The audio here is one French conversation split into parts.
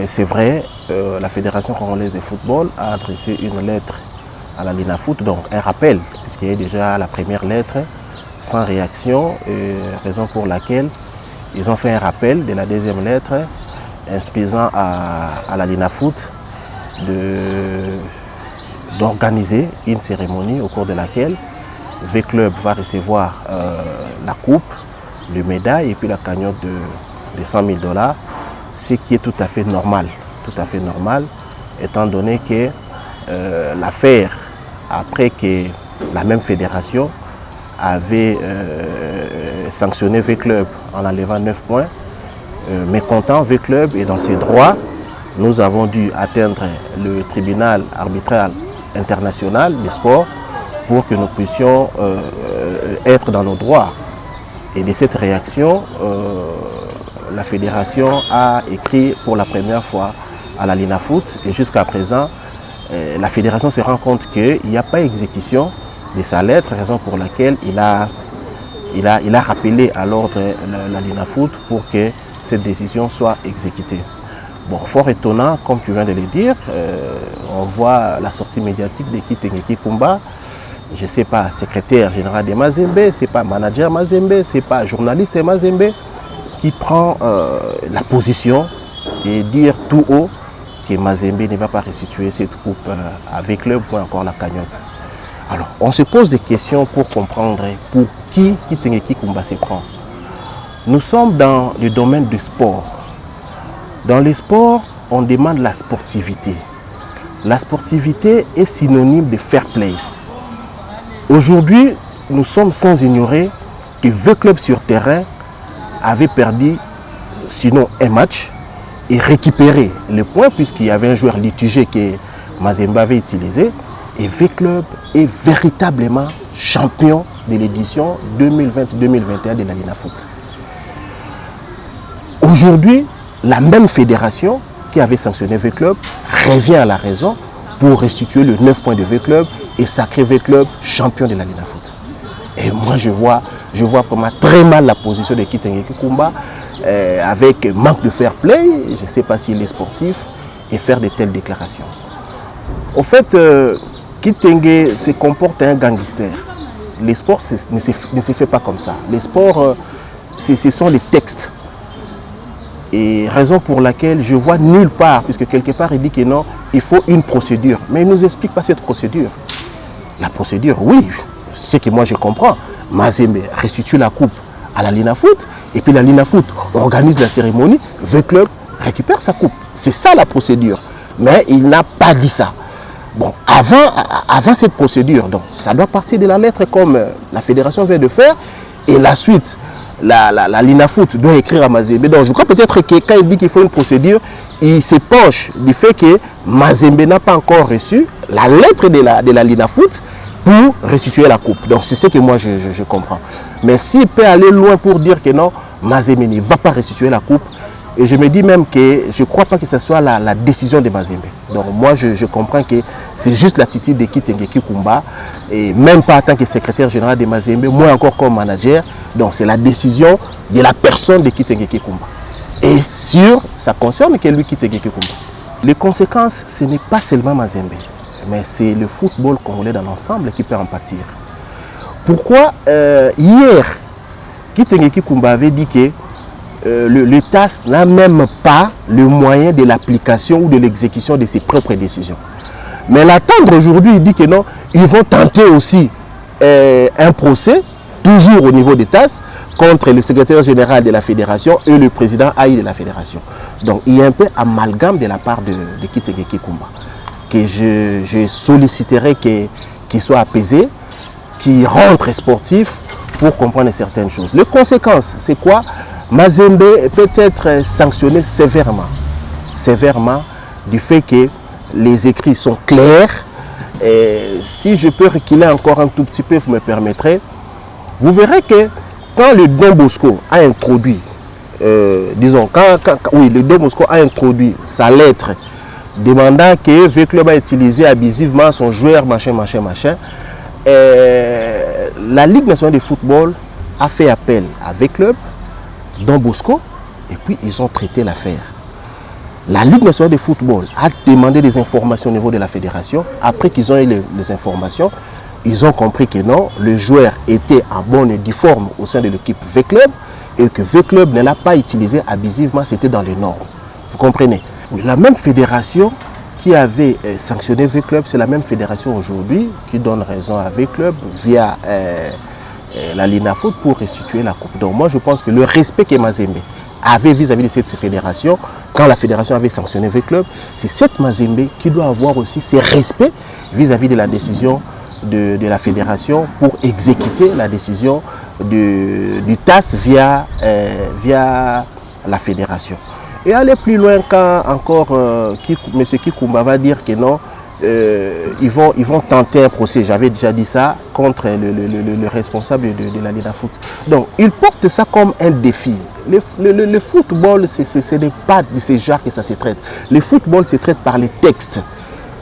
C'est vrai, la Fédération congolaise de football a adressé une lettre à la Linafoot, donc un rappel, puisqu'il y a déjà la première lettre sans réaction, raison pour laquelle ils ont fait un rappel de la deuxième lettre instruisant à la Linafoot d'organiser une cérémonie au cours de laquelle V-Club va recevoir la coupe, le médaille et puis la cagnotte de 100 000 $, ce qui est tout à fait normal, étant donné que l'affaire, après que la même fédération avait sanctionné V-Club en enlevant 9 points, mécontent V-Club et dans ses droits, nous avons dû atteindre le tribunal arbitral international des sports pour que nous puissions être dans nos droits. Et de cette réaction, la fédération a écrit pour la première fois à la Linafoot et jusqu'à présent, la fédération se rend compte qu'il n'y a pas exécution de sa lettre, raison pour laquelle il a rappelé à l'ordre la Linafoot pour que cette décision soit exécutée. Bon, fort étonnant, comme tu viens de le dire, on voit la sortie médiatique de Kitengeki Kumba, je ne sais pas, secrétaire général de Mazembe, ce n'est pas manager Mazembe, ce n'est pas journaliste Mazembe, qui prend la position et dire tout haut que Mazembe ne va pas restituer cette coupe avec club ou encore la cagnotte. Alors, on se pose des questions pour comprendre pour qui Kitengeki Kumba se prend. Nous sommes dans le domaine du sport. Dans le sport, on demande la sportivité. La sportivité est synonyme de fair play. Aujourd'hui, nous sommes sans ignorer que V-Club sur terrain avait perdu, sinon un match, et récupéré les points puisqu'il y avait un joueur litigé que Mazembe avait utilisé. Et V-Club est véritablement champion de l'édition 2020-2021 de la Linafoot. Aujourd'hui, la même fédération qui avait sanctionné V-Club revient à la raison pour restituer le 9 points de V-Club et sacrer V-Club champion de la Linafoot. Et moi je vois vraiment très mal la position de Kitengeki Kumba avec manque de fair play, je ne sais pas s'il est sportif, et faire de telles déclarations. Au fait, Kitenge se comporte un gangster. Les sports ne se fait pas comme ça. Les sports, ce sont les textes. Et raison pour laquelle je vois nulle part, puisque quelque part il dit que non, il faut une procédure. Mais il ne nous explique pas cette procédure. La procédure, oui, c'est que moi je comprends. Mazembe restitue la coupe à la Linafoot, et puis la Linafoot organise la cérémonie, V-Club récupère sa coupe. C'est ça la procédure. Mais il n'a pas dit ça. Bon, avant cette procédure, donc, ça doit partir de la lettre comme la fédération vient de faire, et la suite, la Linafoot doit écrire à Mazembe. Donc je crois peut-être que quand il dit qu'il faut une procédure, il se penche du fait que Mazembe n'a pas encore reçu la lettre de la Linafoot pour restituer la coupe. Donc c'est ce que moi je comprends. Mais s'il peut aller loin pour dire que non, Mazembe ne va pas restituer la coupe, et je me dis même que je ne crois pas que ce soit la décision de Mazembe. Donc moi je comprends que c'est juste l'attitude de Kitengeki Kumba, et même pas en tant que secrétaire général de Mazembe, moi encore comme manager. Donc c'est la décision de la personne de Kitengeki Kumba. Et sûr, ça concerne que lui Kitengeki Kumba. Les conséquences, ce n'est pas seulement Mazembe, mais c'est le football congolais dans l'ensemble qui peut en pâtir. Pourquoi hier, Kitengeki Kumba avait dit que le TAS n'a même pas le moyen de l'application ou de l'exécution de ses propres décisions. Mais l'attendre aujourd'hui, il dit que non, ils vont tenter aussi un procès, toujours au niveau des TAS, contre le secrétaire général de la fédération et le président AI de la fédération. Donc il y a un peu amalgame de la part de Kitengeki Kumba, que je solliciterai qu'il soit apaisé, qu'il rentre sportif pour comprendre certaines choses. Les conséquences, c'est quoi? Mazembe peut être sanctionné sévèrement du fait que les écrits sont clairs. Et si je peux reculer encore un tout petit peu, vous me permettrez, vous verrez que quand le Don Bosco a introduit, le Don Bosco a introduit sa lettre demandant que V-Club a utilisé abusivement son joueur, machin, la Ligue nationale de football a fait appel à V-Club, Don Bosco, et puis ils ont traité l'affaire. La Ligue nationale de football a demandé des informations au niveau de la fédération. Après qu'ils ont eu les informations, ils ont compris que non, le joueur était en bonne et due forme au sein de l'équipe V-Club et que V-Club ne l'a pas utilisé abusivement, c'était dans les normes. Vous comprenez? Oui, la même fédération qui avait sanctionné V-Club, c'est la même fédération aujourd'hui qui donne raison à V-Club via la Linafoot pour restituer la coupe. Donc moi je pense que le respect que Mazembe avait vis-à-vis de cette fédération, quand la fédération avait sanctionné V-Club, c'est cette Mazembe qui doit avoir aussi ses respects vis-à-vis de la décision de la fédération pour exécuter la décision du TAS via la fédération. Et aller plus loin quand encore M. Kikumba va dire que non, ils vont tenter un procès, j'avais déjà dit ça, contre le responsable de la Linafoot. Donc, ils portent ça comme un défi. Le football, ce n'est pas de ces genres que ça se traite. Le football se traite par les textes.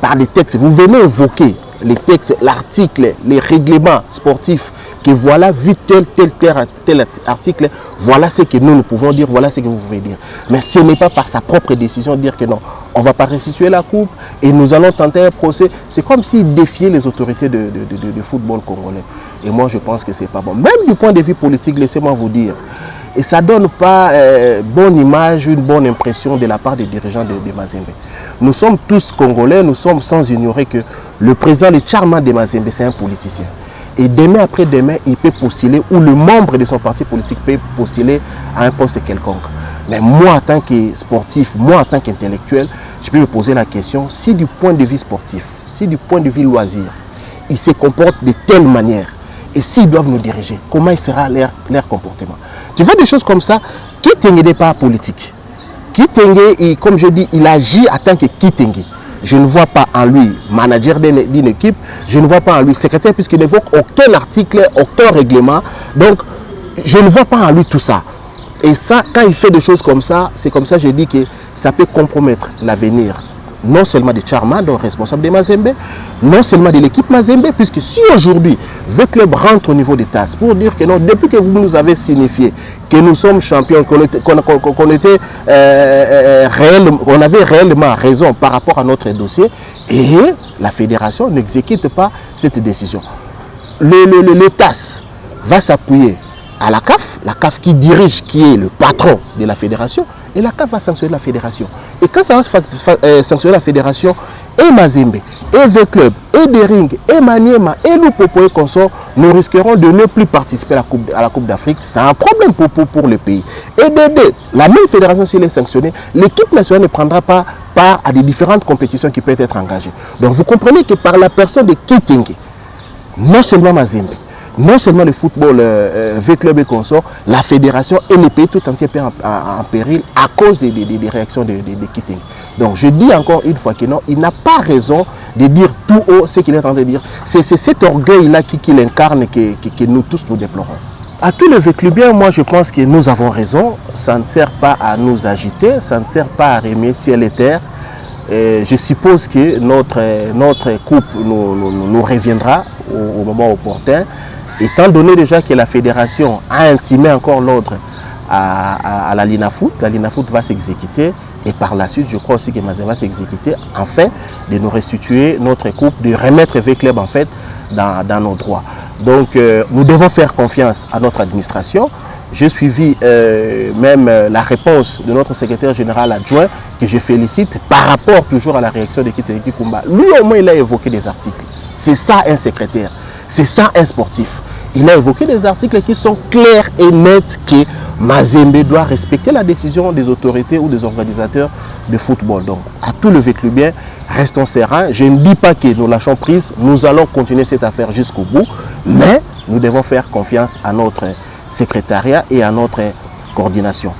Par les textes. Vous venez évoquer les textes, l'article, les règlements sportifs, que voilà, vu tel article, voilà ce que nous pouvons dire, voilà ce que vous pouvez dire. Mais ce n'est pas par sa propre décision de dire que non, on ne va pas restituer la coupe et nous allons tenter un procès. C'est comme s'il défiait les autorités de football congolais. Et moi, je pense que ce n'est pas bon. Même du point de vue politique, laissez-moi vous dire, et ça ne donne pas bonne image, une bonne impression de la part des dirigeants de Mazembe. Nous sommes tous Congolais, nous sommes sans ignorer que le président, le chairman de Mazembe, c'est un politicien. Et demain après demain, il peut postuler, ou le membre de son parti politique peut postuler à un poste quelconque. Mais moi, en tant que sportif, moi, en tant qu'intellectuel, je peux me poser la question, si du point de vue sportif, si du point de vue loisir, ils se comportent de telle manière, et s'ils doivent nous diriger, comment il sera leur comportement? Tu vois des choses comme ça, Kitenge n'est pas politique. Kitenge, comme je dis, il agit en tant que Kitenge. Je ne vois pas en lui manager d'une équipe, je ne vois pas en lui secrétaire puisqu'il n'évoque aucun article, aucun règlement. Donc, je ne vois pas en lui tout ça. Et ça, quand il fait des choses comme ça, c'est comme ça que je dis que ça peut compromettre l'avenir. Non seulement de Charma, donc responsable de Mazembe, non seulement de l'équipe Mazembe, puisque si aujourd'hui, V-Club rentre au niveau des TAS pour dire que non, depuis que vous nous avez signifié que nous sommes champions, qu'on avait réellement raison par rapport à notre dossier, et la fédération n'exécute pas cette décision. Le TAS va s'appuyer à la CAF qui dirige, qui est le patron de la fédération, et la CAF va sanctionner la fédération. Et quand ça va sanctionner la fédération, et Mazembe, et V-Club, et Dering, et Maniema, et Lupopo et consorts, nous risquerons de ne plus participer à la Coupe d'Afrique. C'est un problème pour le pays. Et la même fédération, s'il est sanctionné, l'équipe nationale ne prendra pas part à des différentes compétitions qui peuvent être engagées. Donc vous comprenez que par la personne de Kitenge, non seulement Mazembe, non seulement le football V-Club et consorts, la fédération et le pays tout entier en péril à cause des réactions de Kitenge. Donc je dis encore une fois que non, il n'a pas raison de dire tout haut ce qu'il est en train de dire. C'est cet orgueil-là qu'il incarne que nous tous nous déplorons. À tous les V-Clubiens, moi je pense que nous avons raison. Ça ne sert pas à nous agiter, ça ne sert pas à remuer ciel et terre. Je suppose que notre coupe nous reviendra au moment opportun. Étant donné déjà que la fédération a intimé encore l'ordre à la Linafoot va s'exécuter et par la suite je crois aussi que Mazembe va s'exécuter afin de nous restituer notre coupe, de remettre V-Club en fait dans nos droits. Donc nous devons faire confiance à notre administration. J'ai suivi même la réponse de notre secrétaire général adjoint que je félicite par rapport toujours à la réaction de Kitenge Kikumba. Lui au moins il a évoqué des articles. C'est ça un secrétaire, c'est ça un sportif. Il a évoqué des articles qui sont clairs et nets que Mazembe doit respecter la décision des autorités ou des organisateurs de football. Donc, à tous les V-Clubiens, restons sereins. Je ne dis pas que nous lâchons prise. Nous allons continuer cette affaire jusqu'au bout. Mais nous devons faire confiance à notre secrétariat et à notre coordination.